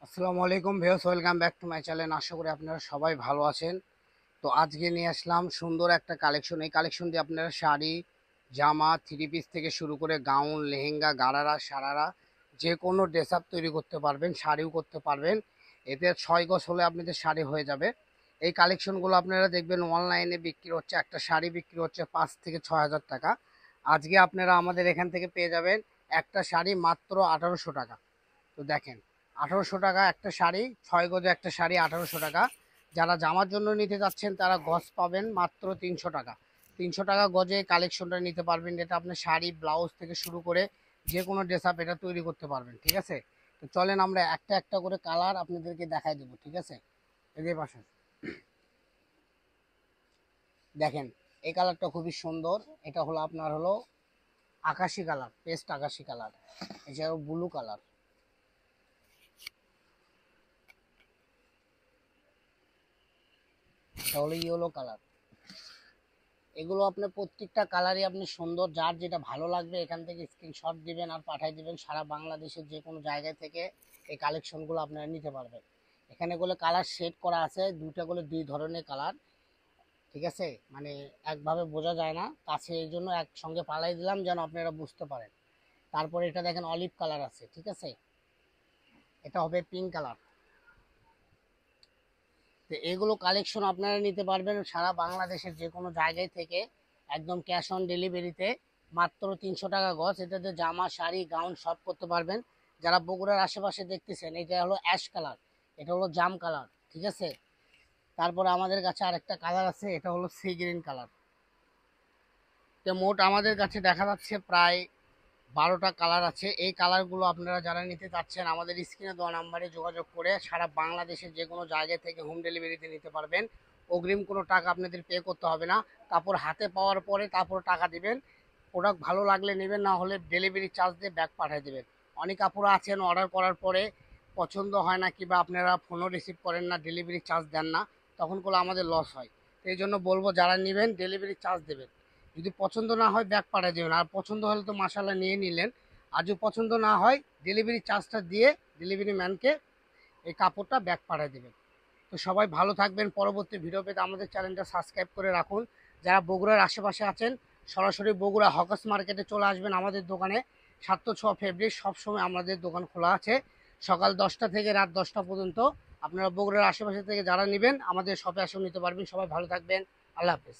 আসসালামু আলাইকুম viewers, welcome back to my channel. আশা করি আপনারা সবাই ভালো আছেন। তো আজকে নিয়ে আসলাম সুন্দর একটা কালেকশন। এই কালেকশন দিয়ে আপনারা শাড়ি, জামা, থ্রি পিস থেকে শুরু করে গাউন, লেহেঙ্গা, গারারা, সারারা যে কোনো ড্রেস আপ তৈরি করতে পারবেন, শাড়িও করতে পারবেন। এতে 6 গজ হলে আপনাদের শাড়ি হয়ে যাবে। এই কালেকশনগুলো আপনারা দেখবেন অনলাইনে বিক্রি হচ্ছে, একটা শাড়ি বিক্রি হচ্ছে 5 থেকে 6 হাজার টাকা। আজকে আপনারা আমাদের এখান থেকে পেয়ে যাবেন একটা শাড়ি মাত্র 1800 টাকা। তো দেখেন, 1800 টাকা একটা শাড়ি, 6 গজে একটা শাড়ি 1800 টাকা। যারা জামার জন্য নিতে যাচ্ছেন তারা গজ পাবেন মাত্র 300 টাকা। 300 টাকা গজে কালেকশনটা নিতে পারবেন, যেটা আপনার শাড়ি, ব্লাউজ থেকে শুরু করে যে কোনো ড্রেস আপ এটা তৈরি করতে পারবেন। ঠিক আছে, তো চলেন আমরা একটা একটা করে কালার আপনাদেরকে দেখাই দেবো। ঠিক আছে, এদের পাশে দেখেন, এই কালারটা খুবই সুন্দর। এটা হলো আপনার হলো আকাশি কালার, পেস্ট আকাশি কালার। এছাড়াও ব্লু কালার, এটা হলো ইয়েলো কালার। এগুলো আপনার প্রত্যেকটা কালারই আপনি সুন্দর, যার যেটা ভালো লাগবে এখান থেকে স্ক্রিনশট দিবেন আর পাঠিয়ে দিবেন। সারা বাংলাদেশের যে কোনো জায়গায় থেকে এই কালেকশনগুলো আপনারা নিতে পারবেন। এখানে গুলো কালার শেড করা আছে, দুইটা করে দুই ধরনের কালার। ঠিক আছে, মানে একভাবে বোঝা যায় না, কাছে এই জন্য একসঙ্গে পালাই দিলাম যেন আপনারা বুঝতে পারেন। তারপরে এটা দেখেন অলিভ কালার আছে। ঠিক আছে, এটা হবে পিঙ্ক কালার। তো এগুলো কালেকশন আপনারা নিতে পারবেন সারা বাংলাদেশের যে কোনো জায়গায় থেকে, একদম ক্যাশ অন ডেলিভারিতে, মাত্র 300 টাকা গজ। এটাতে জামা, শাড়ি, গাউন সব করতে পারবেন। যারা বগুড়ার আশেপাশে দেখতেছেন, এটা হলো অ্যাশ কালার, এটা হলো জাম কালার। ঠিক আছে, তারপরে আমাদের কাছে আরেকটা কালার আছে, এটা হলো সি গ্রিন কালার। তো মোট আমাদের কাছে দেখা যাচ্ছে প্রায় 12টা কালার আছে। এই কালারগুলো আপনারা যারা নিতে চাচ্ছেন আমাদের স্ক্রিনে দেওয়া নাম্বারে যোগাযোগ করে সারা বাংলাদেশের যে কোনো জায়গা থেকে হোম ডেলিভারিতে নিতে পারবেন। অগ্রিম কোনো টাকা আপনাদের পে করতে হবে না। কাপড় হাতে পাওয়ার পরে তারপর টাকা দিবেন। প্রোডাক্ট ভালো লাগলে নেবেন, না হলে ডেলিভারি চার্জ দিয়ে ব্যাক পাঠিয়ে দেবেন। অনেক কাপড় আছেন অর্ডার করার পরে পছন্দ হয় না, কিংবা আপনারা ফোনও রিসিভ করেন না, ডেলিভারি চার্জ দেন না, তখন করে আমাদের লস হয়। তো এই জন্য বলবো, যারা নেবেন ডেলিভারি চার্জ দেবেন। যদি পছন্দ না হয় ব্যাক পাঠিয়ে দেবেন, আর পছন্দ হলে তো মাসাল্লাহ নিয়ে নিলেন। আর যদি পছন্দ না হয় ডেলিভারি চার্জটা দিয়ে ডেলিভারি ম্যানকে এই কাপড়টা ব্যাক পাঠিয়ে দেবেন। তো সবাই ভালো থাকবেন। পরবর্তী ভিডিও পেতে আমাদের চ্যানেলটা সাবস্ক্রাইব করে রাখুন। যারা বগুড়ার আশেপাশে আছেন সরাসরি বগুড়া হকার্স মার্কেটে চলে আসবেন আমাদের দোকানে। 7-6 ফেব্রুয়ারি সবসময় আমাদের দোকান খোলা আছে, সকাল 10টা থেকে রাত 10টা পর্যন্ত। আপনারা বগুড়ার আশেপাশে থেকে যারা নেবেন আমাদের শপে এসে নিতে পারবেন। সবাই ভালো থাকবেন, আল্লাহ হাফেজ।